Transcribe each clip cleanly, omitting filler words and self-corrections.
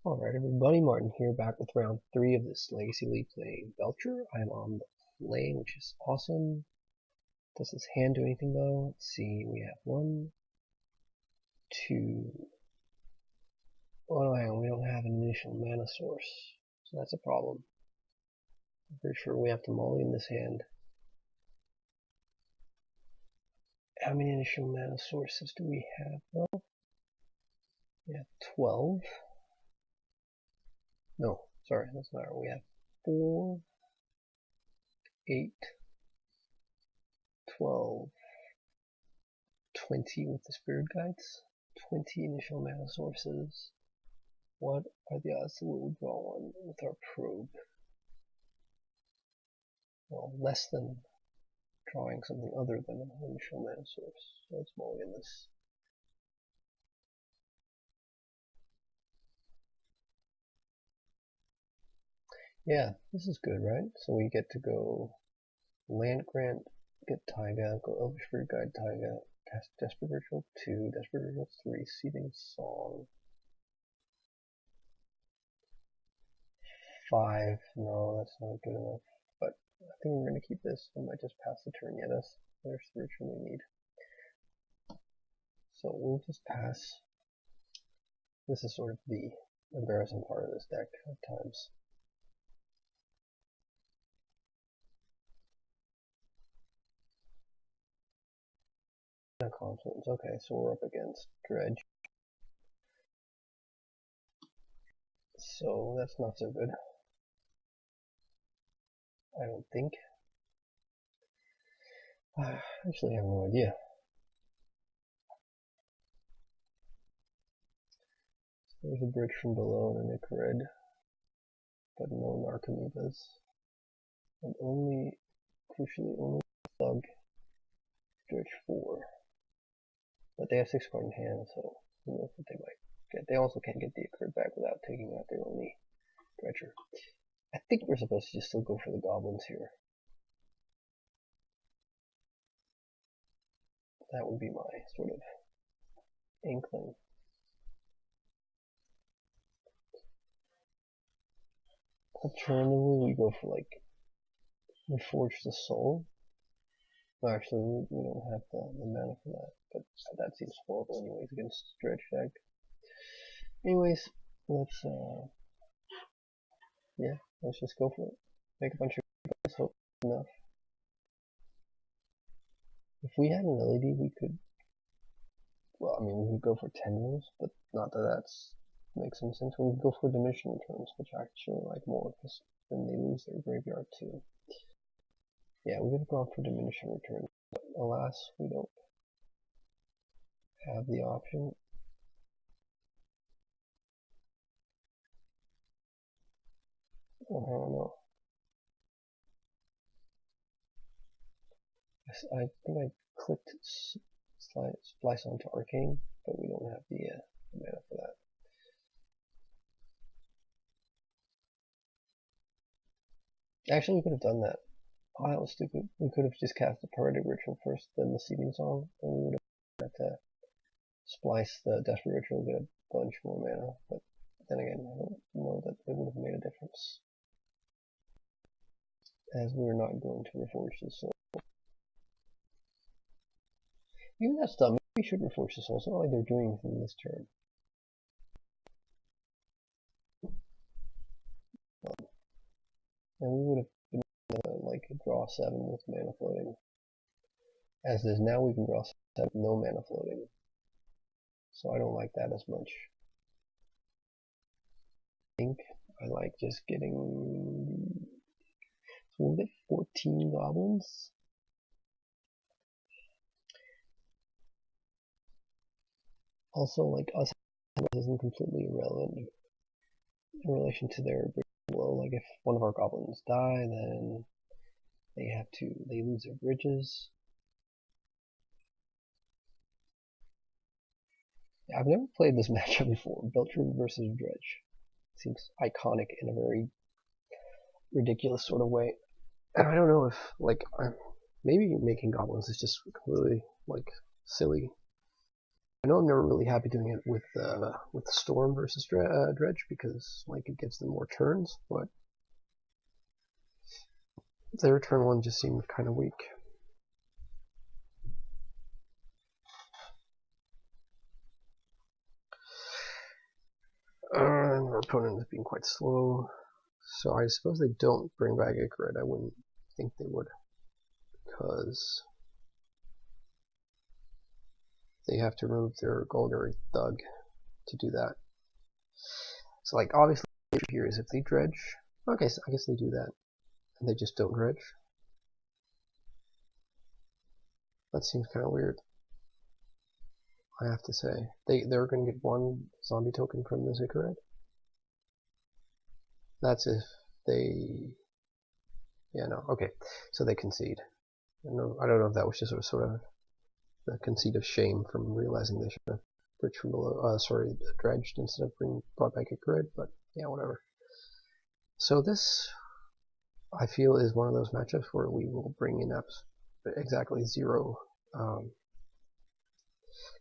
Alright everybody, Martin here, back with round 3 of this Legacy League playing Belcher. I'm on the lane, which is awesome. Does this hand do anything though? Let's see, we have 1, 2... Oh no, we don't have an initial mana source, so that's a problem. I'm pretty sure we have to mulligan this hand. How many initial mana sources do we have though? We have 12. No, sorry, that's not right. We have 4, 8, 12, 20 with the spirit guides, 20 initial mana sources. What are the odds that we will draw one with our probe? Well, less than drawing something other than an initial mana source. So let's mulligan this. Yeah, this is good, right? So we get to go Land Grant, get Taiga, go Elvish Spirit Guide Taiga, cast Desperate Ritual 2, Desperate Ritual 3, Seething Song. 5, no, that's not good enough. But I think we're going to keep this. I might just pass the turn. Yeah, there's the ritual we need. So we'll just pass. This is sort of the embarrassing part of this deck at times. Confluence. Okay, so we're up against Dredge. So that's not so good. I don't think. Actually, I have no idea. So there's a bridge from below and a Nick but no Narcomoebas. And crucially, only Thug Dredge 4. But they have 6 card in hand, so who knows what they might get. They also can't get the Occurred back without taking out their only Dredger. I think we're supposed to just still go for the goblins here. That would be my sort of inkling. Alternatively, we go for like Reforge the Soul. Well, actually, we don't have the mana for that, but that seems horrible anyways against Dredge deck. Anyways, let's just go for it. Make a bunch of guys, hope it's enough. If we had an LED, we could, well, I mean, we could go for tendrils, but not that that's makes some sense. We could go for diminishing returns, which I actually like more, because then they lose their graveyard too. Yeah, we could have gone for diminishing returns, but alas, we don't have the option. I don't know. I think I clicked splice onto Arcane, but we don't have the mana for that. Actually, we could have done that. Oh, that was stupid. We could have just cast the Poetic Ritual first, then the Seething Song, and we would have had to splice the Desperate Ritual and get a bunch more mana. But then again, I don't know that it would have made a difference, as we're not going to Reforge the Soul. Even that's dumb. Maybe we should Reforge the Soul. It's not like they're doing anything this turn. And we would have been like draw 7 with mana floating. As is now, we can draw 7 with no mana floating. So I don't like that as much. I think I like just getting. So we'll get 14 goblins. Also, like us isn't completely irrelevant in relation to their bridge below. Like if one of our goblins die, then they lose their bridges. Yeah, I've never played this matchup before. Belcher versus Dredge. Seems iconic in a very ridiculous sort of way. And I don't know if like maybe making goblins is just completely like silly. I know I'm never really happy doing it with Storm versus Dredge because like it gives them more turns, but their turn one just seemed kind of weak. And our opponent is being quite slow, so I suppose they don't bring back Icarid. I wouldn't think they would, because they have to remove their Golgari Thug to do that. So like obviously the issue here is if they dredge, okay, so I guess they do that, and they just don't dredge. That seems kind of weird, I have to say. They're going to get one zombie token from this Icarid. That's if they, yeah, no, okay, so they concede. I don't know if that was just sort of the conceit of shame from realizing they should have bridged from below, dredged instead of brought back Icarid, but yeah, whatever. So this, I feel, is one of those matchups where we will bring in exactly 0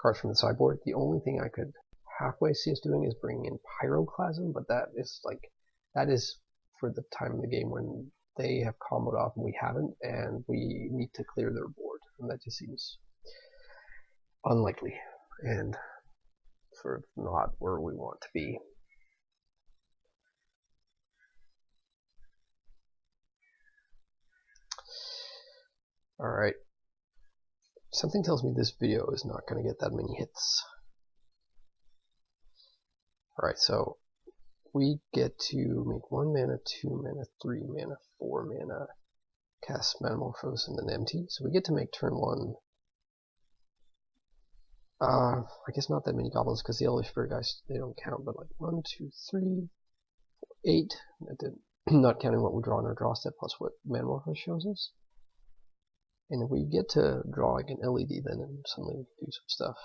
cards from the sideboard. The only thing I could halfway see us doing is bringing in Pyroclasm, but that is for the time in the game when they have comboed off and we haven't, and we need to clear their board, and that just seems unlikely and sort of not where we want to be. Alright. Something tells me this video is not going to get that many hits. Alright, so we get to make 1 mana, 2 mana, 3 mana, 4 mana, cast Metamorphose, and then empty. So we get to make turn 1. I guess not that many goblins because the Elder Spirit guys, they don't count, but like 1, 2, 3, 4, 8. Not counting what we draw on our draw step plus what Metamorphose shows us. And if we get to draw like an LED, then suddenly we can do some stuff.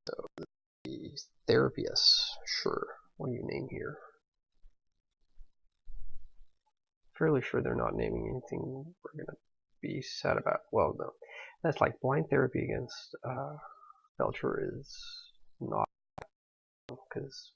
So the Therapius, sure. What do you name here? Fairly sure they're not naming anything we're gonna be sad about. Well, no, that's like blind therapy against Belcher is not, because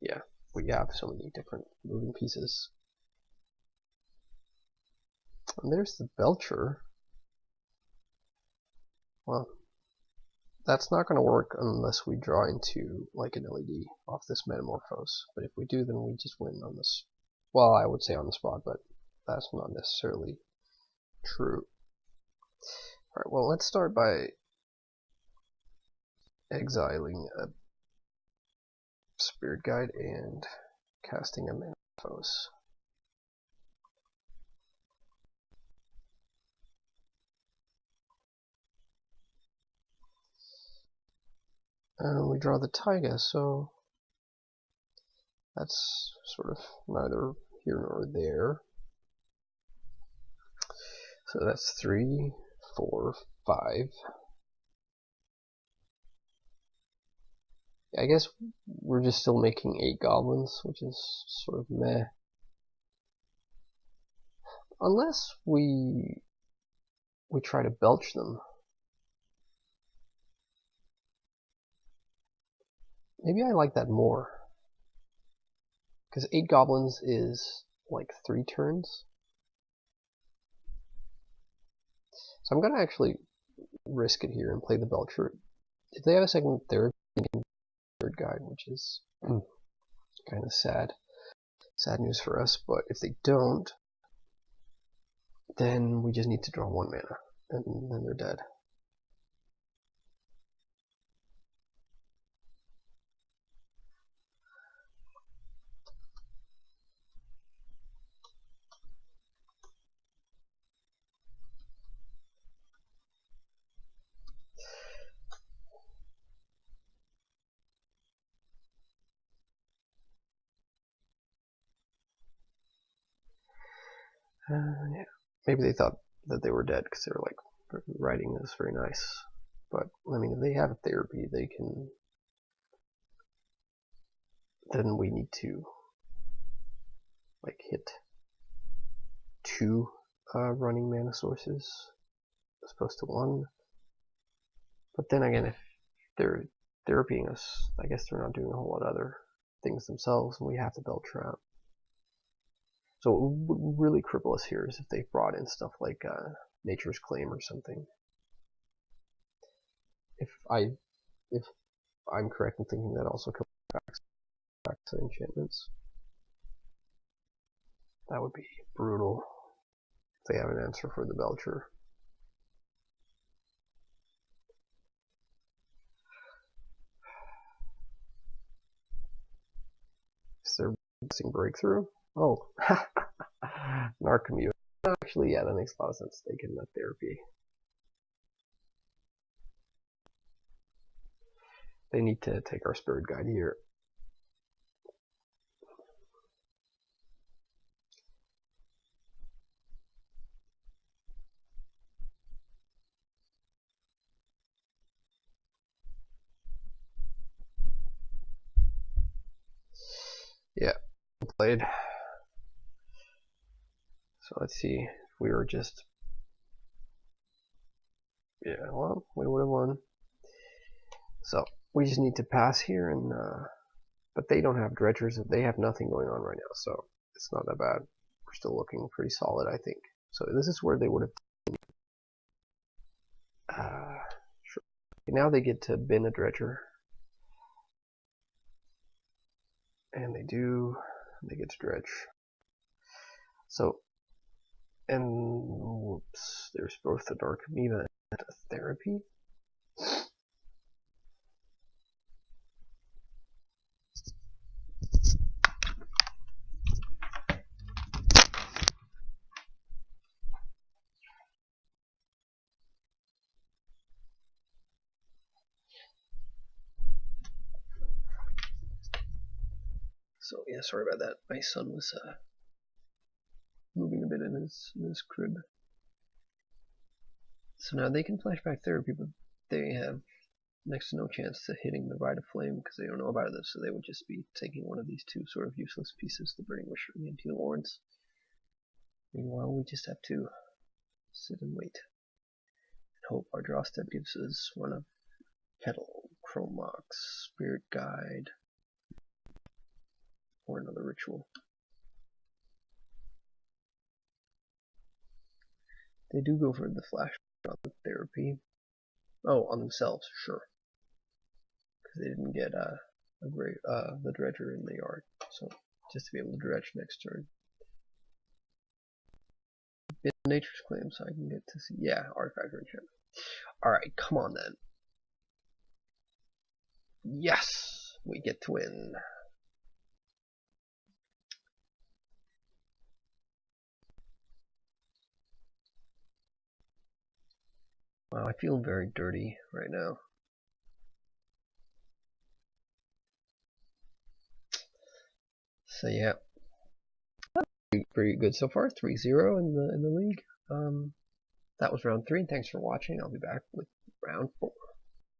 yeah, we have so many different moving pieces. And there's the Belcher. Well, that's not going to work unless we draw into like an LED off this Metamorphose. But if we do, then we just win on this. Well, I would say on the spot, but that's not necessarily true. Alright, well, let's start by exiling a Spirit Guide and casting a Metamorphose. And we draw the Taiga, so that's sort of neither here nor there. So that's 3, 4, 5. I guess we're just still making 8 goblins, which is sort of meh. Unless we try to belch them. Maybe I like that more. Because 8 goblins is like 3 turns. So I'm going to actually risk it here and play the Belcher. If they have a second third guide, which is kind of sad news for us, but if they don't, then we just need to draw 1 mana, and then they're dead. Yeah. Maybe they thought that they were dead because they were like writing this very nice. But I mean, if they have a therapy, they can. Then we need to like hit 2 running mana sources as opposed to 1. But then again, if they're therapying us, I guess they're not doing a whole lot of other things themselves, and we have to Belcher out. So what would really cripple us here is if they brought in stuff like Nature's Claim or something. If I'm correct in thinking that also comes back to enchantments. That would be brutal if they have an answer for the Belcher. Is there missing breakthrough? Oh, Narcommute. Actually, yeah, that makes a lot of sense. They can therapy. They need to take our spirit guide here. Yeah, played. So let's see if we were just, yeah, well, we would have won. So we just need to pass here, and but they don't have dredgers. They have nothing going on right now, so it's not that bad. We're still looking pretty solid, I think. So this is where they would have. Sure. Now they get to bin a dredger, and they do. They get to dredge. So, and whoops, there's both the Dark Amoeba and a therapy. So yeah, sorry about that. My son was moving a bit in his crib. So now they can flashback therapy, but they have next to no chance to hitting the Rite of Flame because they don't know about this. So they would just be taking one of these two sort of useless pieces, the Burning Wisher and the Empty Lawrence. Meanwhile, we just have to sit and wait and hope our draw step gives us one of Kettle, Chrome Mox, Spirit Guide, or another ritual. They do go for the flash on the therapy. Oh, on themselves, sure. Because they didn't get the dredger in the yard. So just to be able to dredge next turn. Nature's Claim, so I can get to see. Yeah, artifact or enchantment. Alright, come on then. Yes! We get to win. Wow, I feel very dirty right now. So yeah, pretty good so far. 3-0 in the league. That was round 3. Thanks for watching. I'll be back with round 4.